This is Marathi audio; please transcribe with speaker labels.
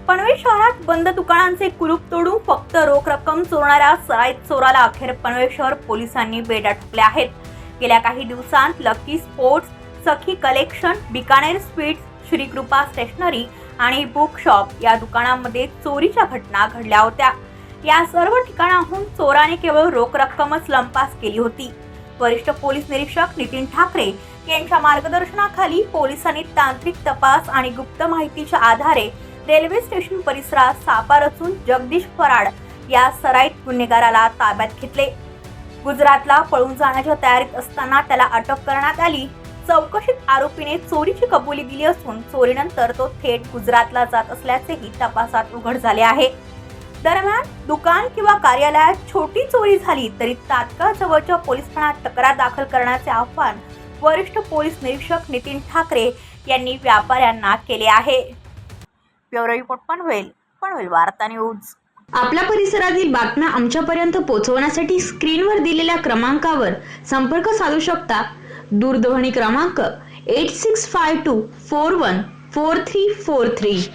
Speaker 1: पनवेल शहरात बंद दुकानांचे कुलूप तोडून फक्त रोख रक्कम चोरणाऱ्या सराईत चोराला अखेर पनवेल शहर पोलिसांनी बेड्या ठोकले आहेत। गेल्या काही दिवसांत लकी स्पोर्ट्स, सखी collection, Bikaner sweets, Shrikripa stationery आणि बुक शॉप या दुकानांमध्ये चोरीच्या घटना घडल्या होत्या। या सर्व ठिकाणाहून चोराने केवळ रोख रक्कमच लंपास केली होती। वरिष्ठ पोलीस निरीक्षक नितीन ठाकरे यांच्या मार्गदर्शनाखाली पोलिसांनी तांत्रिक तपास आणि गुप्त माहितीच्या आधारे रेल्वे स्टेशन परिसरात सापळा रचून जगदीश फराड या सराईत गुन्हेगाराला ताब्यात घेतले। गुजरातला पळून जाण्याच्या तयारीत असताना त्याला अटक करण्यात आली। चौकशीत आरोपीने चोरीची कबुली दिली असून चोरीनंतर तो थेट गुजरातला जात असल्याचेही तपासात उघड झाले आहे। दरम्यान दुकान किंवा कार्यालयात छोटी चोरी झाली तरी तात्काळ जवळच्या पोलीस ठाण्यात तक्रार दाखल करण्याचे आवाहन वरिष्ठ पोलीस निरीक्षक नितीन ठाकरे यांनी व्यापाऱ्यांना केले आहे। ब्युरो रिपोर्ट पनवेल वार्ता न्यूज।
Speaker 2: आपल्या परिसरातील बातम्या आमच्यापर्यंत पोहोचवण्यासाठी स्क्रीनवर दिलेल्या क्रमांकावर संपर्क साधू शकता। दूरध्वनी क्रमांक 8652414343।